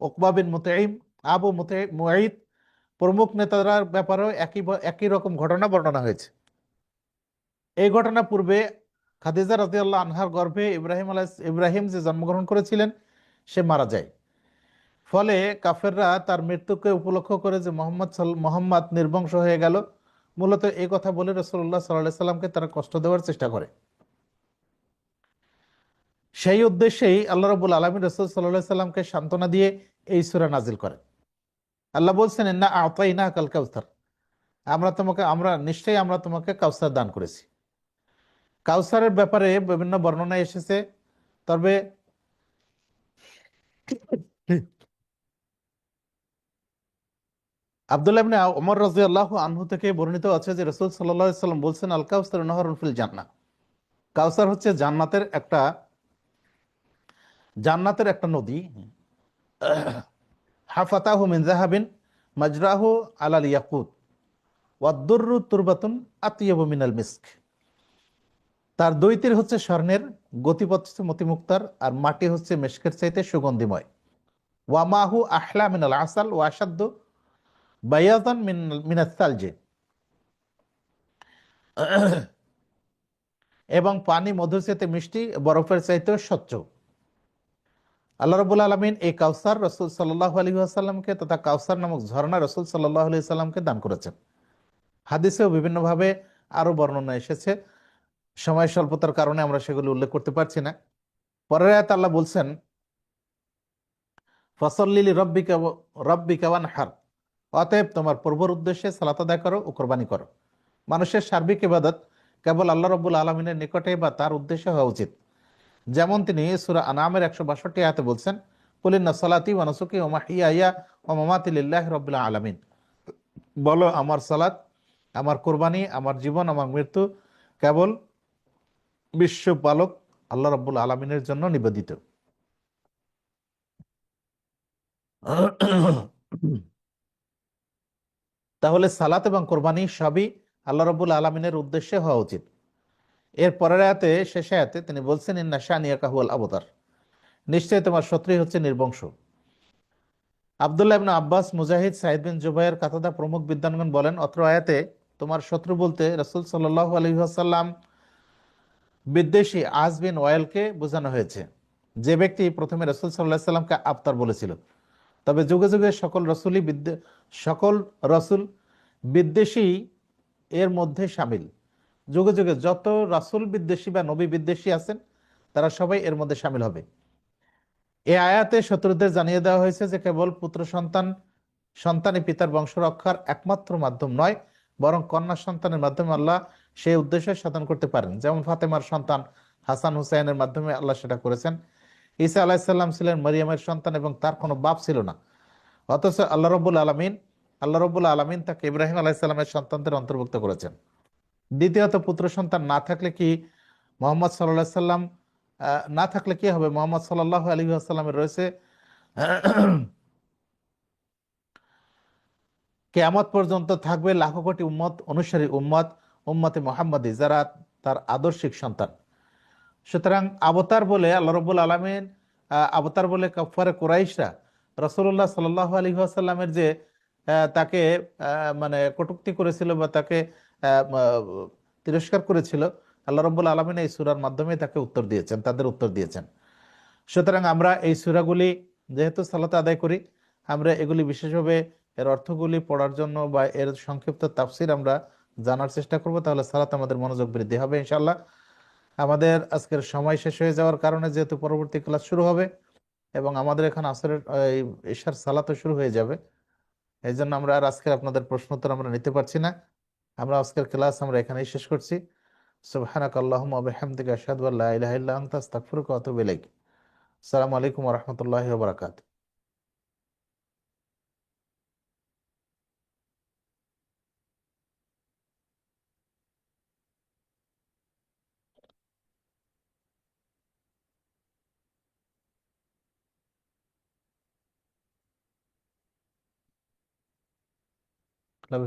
উকবা বিন মুতাইম, আবু মুঈদ প্রমুখ নেতাদের ব্যাপারেও একই রকম ঘটনা বর্ণনা হয়েছে। এই ঘটনা পূর্বে খাদিজা রাদিয়াল্লাহু আনহার গর্ভে ইব্রাহিম যে জন্মগ্রহণ করেছিলেন সে মারা যায়। ফলে কাফেররা তার মৃত্যুকে উপলক্ষ করে যে মোহাম্মদ নির্বংশ হয়ে গেল, মূলত এই কথা বলে রাসূলুল্লাহ সাল্লাল্লাহু আলাইহি সাল্লামকে তারা কষ্ট দেওয়ার চেষ্টা করে। সেই উদ্দেশ্যেই আল্লাহ রাব্বুল আলামিন রাসূল সাল্লাল্লাহু আলাইহি সাল্লামকে সান্ত্বনা দিয়ে এই সূরা নাজিল করেন। আল্লাহ বলছেন, ইন্না আ'তাইনাকাল কাউসার, নিশ্চয়ই আমরা তোমাকে কাউসার দান করেছি। কাউসারের ব্যাপারে বিভিন্ন বর্ণনা এসেছে, তবে আব্দুল্লাহ ইবনে ওমর রাদিয়াল্লাহু আনহু থেকে বর্ণিত আছে যে রাসূল সাল্লাল্লাহু আলাইহি সাল্লাম বলছেন, আল কাউসার নাহরুন ফিল জান্নাহ, কাউসার হচ্ছে জান্নাতের একটা নদী। হাফাতাহু মিন যাহাবিন মাজরাহু আলাল ইয়াকুত ওয়াদ-দুররু তুরবাতুন আতইয়াবু মিনাল মিস্ক, তার দুই তীর হচ্ছে স্বর্ণের, গতিপথ হচ্ছে মতিমুক্তার, আর মাটি হচ্ছে মেশকের চাইতে সুগন্ধিময়। ওয়ামাহু আহলা মিনাল আসাল ওয়া আশাদ্দু বায়াযান মিনাস সালজি, এবং পানি মধুর চাইতে মিষ্টি, বরফের চাইতেও স্বচ্ছ। আল্লাহ রাব্বুল আলামিন এই কাউসার রাসূল সাল্লাল্লাহু আলাইহি ওয়াসাল্লামকে তথা কাউসার নামক ঝর্ণা রাসূল সাল্লাল্লাহু আলাইহি ওয়াসাল্লামকে দান করেছেন। হাদিসেও বিভিন্নভাবে আরো বর্ণনা এসেছে, সময় স্বল্পতার কারণে আমরা সেগুলো উল্লেখ করতে পারছি না। পরের আয়াতে আল্লাহ বলছেন, ফসল্লিলি রব্বিকা রব্বিকা ওয়ানহার, অতএব তোমার প্রভুর উদ্দেশ্যে সালাত আদায় করো ও কোরবানি করো। মানুষের সার্বিক ইবাদত কেবল আল্লাহ রব্বুল আলমিনের নিকটে বা তার উদ্দেশ্যে হওয়া উচিত। যেমন তিনি সূরা আনামের 162 আয়াতে বলছেন, কুলিন্না সালাতি ওয়া নুসুকি ওয়া মাহইয়ায়া ওয়া মামাতি লিল্লাহি রাব্বিল আলামিন, বলো আমার সালাত, আমার কোরবানি, আমার জীবন, আমার মৃত্যু কেবল বিশ্বপালক আল্লাহ রাব্বুল আলামিনের জন্য নিবেদিত। তাহলে সালাত এবং কোরবানি সবই আল্লাহ রাব্বুল আলামিনের উদ্দেশ্যে হওয়া উচিত। এর পরের আয়াতে, শেষে আয়াতে তিনি বলছেন, ইন্না শানিয়াকা হুয়াল আবতার, নিশ্চয়ই তোমার শত্রুই হচ্ছে নির্বংশ। আব্দুল্লাহ ইবনে আব্বাস, মুজাহিদ, সাইদ বিন জুবাইর, কাতাদা প্রমুখ বিদ্বানগণ বলেন, অত্র আয়াতে তোমার শত্রু বলতে রাসূল সাল্লাল্লাহু আলাইহি ওয়াসাল্লাম বিদ্বেষী আজ বিন ওয়াইলকে বোঝানো হয়েছে, যে ব্যক্তি প্রথমে রাসূল সাল্লাল্লাহু আলাইহি সাল্লামকে আবতার বলেছিল। তবে যুগে যুগে সকল রসুল বিদ্বেষী এর মধ্যে সামিল। যুগে যুগে যত রাসূল বিদ্বেষী বা নবী বিদ্বেষী আছেন, তারা সবাই এর মধ্যে সামিল হবে। এই আয়াতে শত্রুদের জানিয়ে দেওয়া হয়েছে যে কেবল পুত্র সন্তানই পিতার বংশ রক্ষার একমাত্র মাধ্যম নয়, বরং কন্যা সন্তানের মাধ্যমে আল্লাহ সেই উদ্দেশ্য সাধন করতে পারেন। যেমন ফাতেমার সন্তান হাসান হুসাইনের মাধ্যমে আল্লাহ সেটা করেছেন। ঈসা আলাহিসাল্লাম ছিলেন মরিয়মের সন্তান এবং তার কোনো বাপ ছিল না, অথচ আল্লাহ রব্বুল আলমিন তাকে ইব্রাহিম আলাইসাল্লামের সন্তানদের অন্তর্ভুক্ত করেছেন। দ্বিতীয়ত, পুত্র সন্তান না থাকলে কি মোহাম্মদ সাল্লাহ সাল্লাম না থাকলে কি হবে? মোহাম্মদ সাল্লাহ আলী আসাল্লামের রয়েছে কেয়ামত পর্যন্ত থাকবে লাখো কোটি উম্মত অনুসারী উম্মতে মোহাম্মদী, যারা তার আদর্শিক সন্তান। সুতরাং আবতার বলে আল্লাহ রব্বুল আলমিন, আবতার বলে কাফারে কুরাইশরা রসুল্লাহ সাল্লাহ আলী আসাল্লামের যে তাকে মানে কটূক্তি করেছিল বা তাকে তিরস্কার করেছিল, আল্লাহ রব্বুল আলমিন এই সূরার মাধ্যমে তাকে উত্তর দিয়েছেন, তাদের উত্তর দিয়েছেন। সুতরাং আমরা এই সূরাগুলি যেহেতু সালাতে আদায় করি, আমরা এগুলি বিশেষভাবে এর অর্থগুলি পড়ার জন্য বা এর সংক্ষিপ্ত তাফসির আমরা জানার চেষ্টা করব, তাহলে সালাত আমাদের মনোযোগ বৃদ্ধি হবে ইনশাআল্লাহ। আমাদের আজকের সময় শেষ হয়ে যাওয়ার কারণে, যেহেতু পরবর্তী ক্লাস শুরু হবে এবং আমাদের এখানে আসরের এই ইশার সালাতও শুরু হয়ে যাবে, এই জন্য আমরা আর আজকের আপনাদের প্রশ্ন উত্তর আমরা নিতে পারছি না। আমরা আজকের ক্লাস আমরা এখানেই শেষ করছি। সুবহানাকা আল্লাহুম্মা ওয়া বিহামদিকা আশহাদু আল্লা ইলাহা ইল্লা আনতা আস্তাগফিরুকা ওয়া আতুবু ইলাইক। আসসালামু আলাইকুম ওয়া রাহমাতুল্লাহি ওয়া বারাকাতুহু।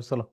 চলো।